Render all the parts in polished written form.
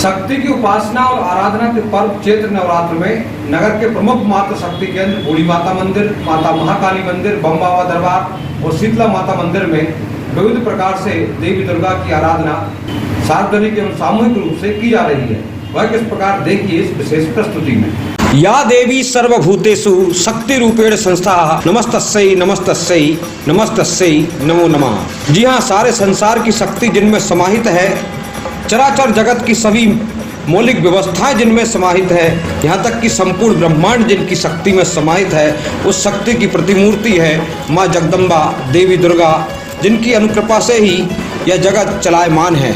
शक्ति की उपासना और आराधना के पर्व चैत्र नवरात्र में नगर के प्रमुख मातृ शक्ति केंद्र बूढ़ी माता मंदिर, माता महाकाली मंदिर, बम बाबा दरबार और शीतला माता मंदिर में विविध प्रकार से देवी दुर्गा की आराधना सार्वजनिक एवं सामूहिक रूप से की जा रही है। वह किस प्रकार, देखिए इस विशेष प्रस्तुति में। या देवी सर्वभूतेषु शक्ति रूपेण संस्था नमस्तस्यै नमस्तस्यै नमस्तस्यै नमो नमः। जी हाँ, सारे संसार की शक्ति जिनमें समाहित है, चराचर जगत की सभी मौलिक व्यवस्थाएं जिनमें समाहित है, यहाँ तक कि संपूर्ण ब्रह्मांड जिनकी शक्ति में समाहित है, उस शक्ति की प्रतिमूर्ति है माँ जगदम्बा देवी दुर्गा, जिनकी अनुकृपा से ही यह जगत चलायमान है।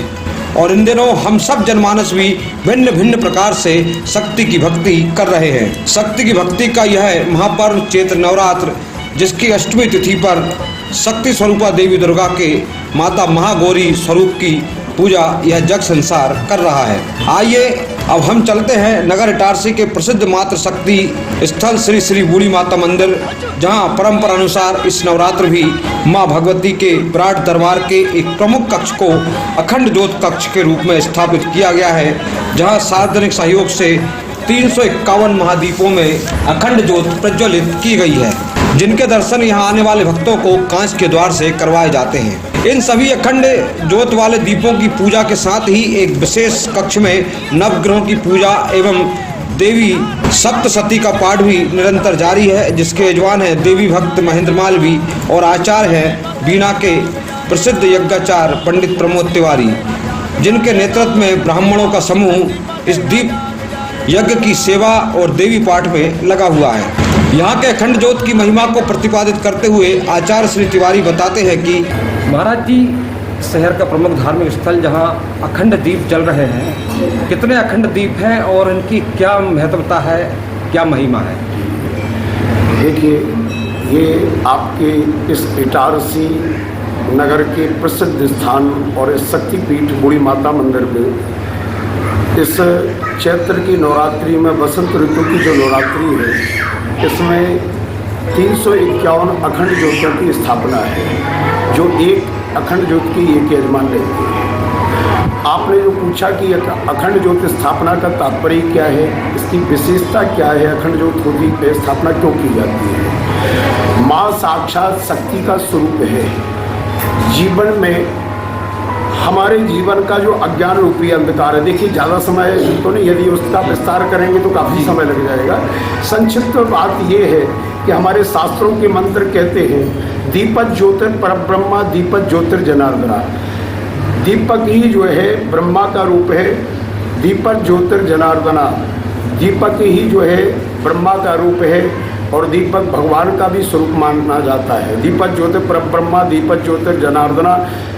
और इन दिनों हम सब जनमानस भी भिन्न भिन्न प्रकार से शक्ति की भक्ति कर रहे हैं। शक्ति की भक्ति का यह महापर्व चैत्र नवरात्र, जिसकी अष्टमी तिथि पर शक्ति स्वरूपा देवी दुर्गा के माता महागौरी स्वरूप की पूजा यह जग संसार कर रहा है। आइए अब हम चलते हैं नगर इटारसी के प्रसिद्ध मातृ शक्ति स्थल श्री श्री बूढ़ी माता मंदिर, जहां परंपरा अनुसार इस नवरात्र भी मां भगवती के विराट दरबार के एक प्रमुख कक्ष को अखंड ज्योत कक्ष के रूप में स्थापित किया गया है, जहां सार्वजनिक सहयोग से 351 महादीपों में अखंड ज्योत प्रज्वलित की गई है, जिनके दर्शन यहां आने वाले भक्तों को कांच के द्वार से करवाए जाते हैं। इन सभी अखंड ज्योत वाले दीपों की पूजा के साथ ही एक विशेष कक्ष में नवग्रहों की पूजा एवं देवी सप्तशती का पाठ भी निरंतर जारी है, जिसके यजमान है देवी भक्त महेंद्र मालवी और आचार्य है बीना के प्रसिद्ध यज्ञाचार्य पंडित प्रमोद तिवारी, जिनके नेतृत्व में ब्राह्मणों का समूह इस दीप यज्ञ की सेवा और देवी पाठ में लगा हुआ है। यहाँ के अखंड ज्योत की महिमा को प्रतिपादित करते हुए आचार्य श्री तिवारी बताते हैं कि महाराज जी, शहर का प्रमुख धार्मिक स्थल जहाँ अखंड दीप जल रहे हैं, कितने अखंड दीप हैं और इनकी क्या महत्वता है, क्या महिमा है? देखिए, ये आपके इस इटारसी नगर के प्रसिद्ध स्थान और इस शक्तिपीठ बूढ़ी माता मंदिर में इस चैत्र की नवरात्रि में, वसंत ऋतु की जो नवरात्रि है, इसमें 351 अखंड ज्योतों की स्थापना है, जो एक अखंड ज्योत की एक यजमान रहती है। आपने जो पूछा कि अखंड ज्योत स्थापना का तात्पर्य क्या है, इसकी विशेषता क्या है, अखंड ज्योत होती है, स्थापना क्यों की जाती है? माँ साक्षात शक्ति का स्वरूप है। जीवन में हमारे जीवन का जो अज्ञान रूपी अंधकार है, देखिए ज़्यादा समय तो नहीं, यदि उसका विस्तार करेंगे तो काफ़ी समय लग जाएगा। संक्षिप्त बात ये है कि हमारे शास्त्रों के मंत्र कहते हैं, दीपक ज्योतिर परब्रह्मा दीपक ज्योतिर जनार्दना। दीपक ही जो है ब्रह्मा का रूप है, दीपक ज्योतिर जनार्दना। दीपक ही जो है ब्रह्मा का रूप है और दीपक भगवान का भी स्वरूप माना जाता है। दीपक ज्योतिर परब्रह्मा दीपक ज्योतिर जनार्दना।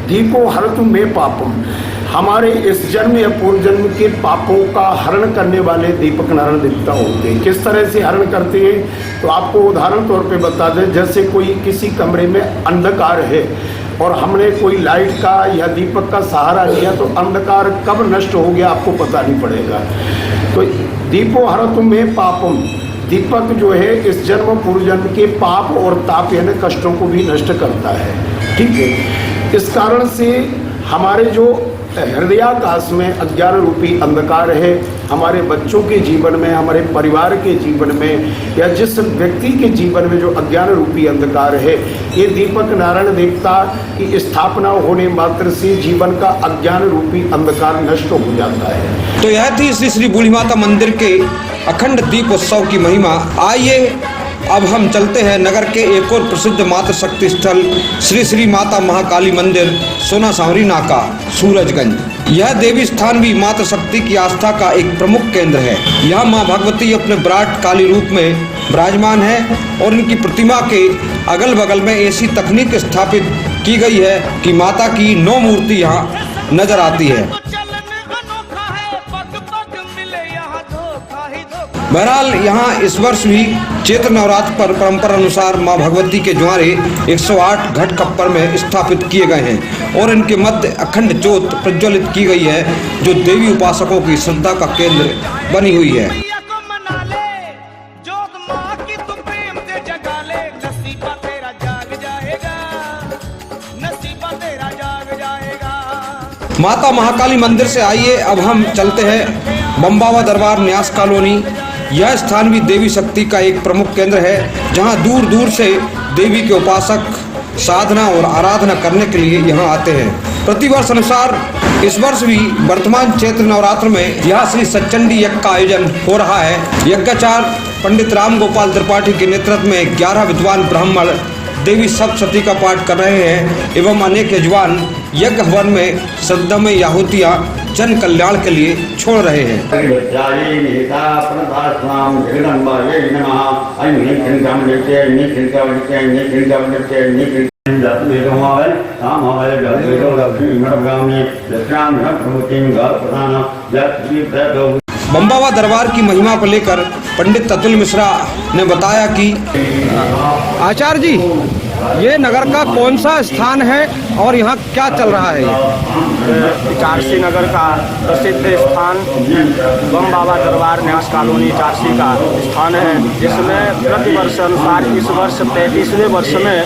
दीपो हरतु में पापम। हमारे इस जन्म या पूर्व जन्म के पापों का हरण करने वाले दीपक नारायण देवता होते हैं। किस तरह से हरण करते हैं तो आपको उदाहरण तौर पे बता दें, जैसे कोई किसी कमरे में अंधकार है और हमने कोई लाइट का या दीपक का सहारा लिया तो अंधकार कब नष्ट हो गया आपको पता नहीं पड़ेगा। तो दीपो हरतु में पापम, दीपक जो है इस जन्म पूर्व जन्म के पाप और ताप यानी कष्टों को भी नष्ट करता है। ठीक है, इस कारण से हमारे जो हृदयाकाश में अज्ञान रूपी अंधकार है, हमारे बच्चों के जीवन में, हमारे परिवार के जीवन में या जिस व्यक्ति के जीवन में जो अज्ञान रूपी अंधकार है, ये दीपक नारायण देवता की स्थापना होने मात्र से जीवन का अज्ञान रूपी अंधकार नष्ट हो जाता है। तो यह थी श्री श्री बूढ़ी माता मंदिर के अखंड दीपोत्सव की महिमा। आइए अब हम चलते हैं नगर के एक और प्रसिद्ध मातृ शक्ति स्थल श्री श्री माता महाकाली मंदिर, सोना सांवरी नाका, सूरजगंज। यह देवी स्थान भी मातृ शक्ति की आस्था का एक प्रमुख केंद्र है। यहाँ माँ भगवती अपने विराट काली रूप में विराजमान है और इनकी प्रतिमा के अगल बगल में ऐसी तकनीक स्थापित की गई है कि माता की 9 मूर्ति यहाँ नजर आती है। बहरहाल यहाँ इस वर्ष भी चैत्र नवरात्र पर परंपरा अनुसार माँ भगवती के ज्वारे 108 घट कप्पर में स्थापित किए गए हैं और इनके मध्य अखंड ज्योत प्रज्वलित की गई है, जो देवी उपासकों की श्रद्धा का केंद्र बनी हुई है। माता महाकाली मंदिर से आइए अब हम चलते हैं बम्बावा दरबार न्यास कॉलोनी। यह स्थान भी देवी शक्ति का एक प्रमुख केंद्र है, जहां दूर दूर से देवी के उपासक साधना और आराधना करने के लिए यहाँ आते हैं। प्रतिवर्ष अनुसार इस वर्ष भी वर्तमान चैत्र नवरात्र में यहाँ श्री सचंडी यज्ञ का आयोजन हो रहा है। यज्ञाचार्य पंडित राम गोपाल त्रिपाठी के नेतृत्व में 11 विद्वान ब्राह्मण देवी सप्तशती का पाठ कर रहे हैं एवं अनेक यजमान यज्ञ हवन में श्रद्धामय आहुतियाँ जन कल्याण के लिए छोड़ रहे हैं। बम्बावा दरबार की महिमा को लेकर पंडित अतुल मिश्रा ने बताया कि आचार्य जी, ये नगर का कौन सा स्थान है और यहाँ क्या चल रहा है? इटारसी नगर का प्रसिद्ध स्थान बम्बावा दरबार न्यास कॉलोनी इटारसी का स्थान है, जिसमें प्रतिवर्ष अनुसार इस वर्ष 33वें वर्ष में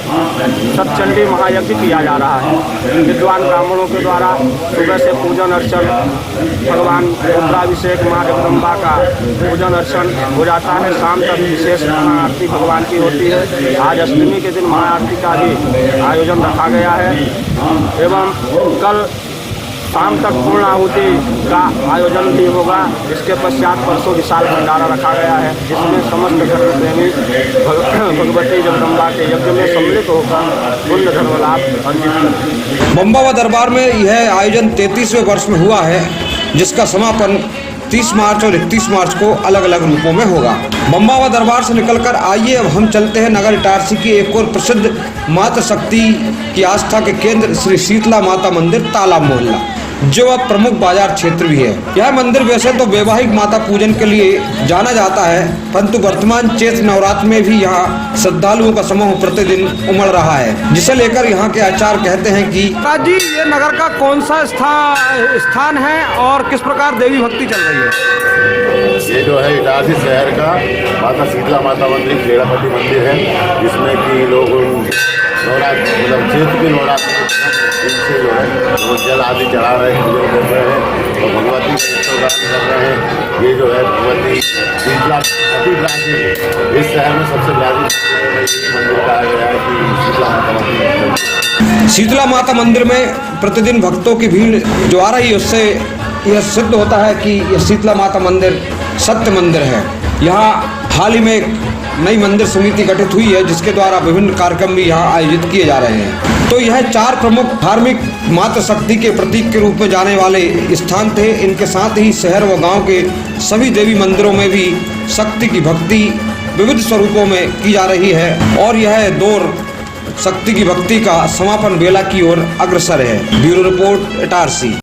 सतचंडी महायज्ञ किया जा रहा है। विद्वान ब्राह्मणों के द्वारा सुबह से पूजन अर्चन, भगवान रुद्राभिषेक माँ जगदम्बा का पूजन अर्चन हो जाता है। शाम तक विशेष महाआरती भगवान की होती है। आज अष्टमी के दिन महाआरती का भी आयोजन रखा गया है एवं कल शाम तक पूर्ण आहुति का आयोजन भी होगा। इसके पश्चात परसों विशाल भंडारा रखा गया है, जिसमें समस्त धर्म प्रेमी भगवती जगदम्बा के यज्ञ में सम्मिलित होकर पुण्य धर्म लाभ अर्जित करें। बम्बावा दरबार में यह आयोजन 33वें वर्ष में हुआ है, जिसका समापन 30 मार्च और 31 मार्च को अलग अलग रूपों में होगा। बम्बावा दरबार से निकलकर आइए अब हम चलते हैं नगर इटारसी की एक और प्रसिद्ध माता शक्ति की आस्था के केंद्र श्री शीतला माता मंदिर तालाब मोहल्ला, जो अब प्रमुख बाजार क्षेत्र भी है। यह मंदिर वैसे तो वैवाहिक माता पूजन के लिए जाना जाता है, परंतु वर्तमान चैत्र नवरात्र में भी यहाँ श्रद्धालुओं का समूह प्रतिदिन उमड़ रहा है, जिसे लेकर यहाँ के आचार्य कहते हैं कि जी, ये नगर का कौन सा स्थान है और किस प्रकार देवी भक्ति चल रही है? ये जो है इटारसी शहर का माता शीतला माता मंदिर खेड़ापति मंदिर है, जिसमें कि लोग नवरात्र मतलब चैत्र के नवरात्र से जो है वो जल आदि चढ़ा रहे हैं, पूजन कर रहे हैं और भगवती के कर रहे हैं। ये जो है भगवती शीतला अति प्राचीन, इस शहर में सबसे प्राचीन मंदिर कहा गया है कि शीतला माता मंदिर। शीतला माता मंदिर में प्रतिदिन भक्तों की भीड़ जो आ रही है, उससे यह सिद्ध होता है कि यह शीतला माता मंदिर सत्य मंदिर है। यहाँ हाल ही में एक नई मंदिर समिति गठित हुई है, जिसके द्वारा विभिन्न कार्यक्रम भी यहाँ आयोजित किए जा रहे हैं। तो यह 4 प्रमुख धार्मिक माता शक्ति के प्रतीक के रूप में जाने वाले स्थान थे। इनके साथ ही शहर व गांव के सभी देवी मंदिरों में भी शक्ति की भक्ति विविध स्वरूपों में की जा रही है और यह दौर शक्ति की भक्ति का समापन बेला की ओर अग्रसर है। Bureau report Itarsi.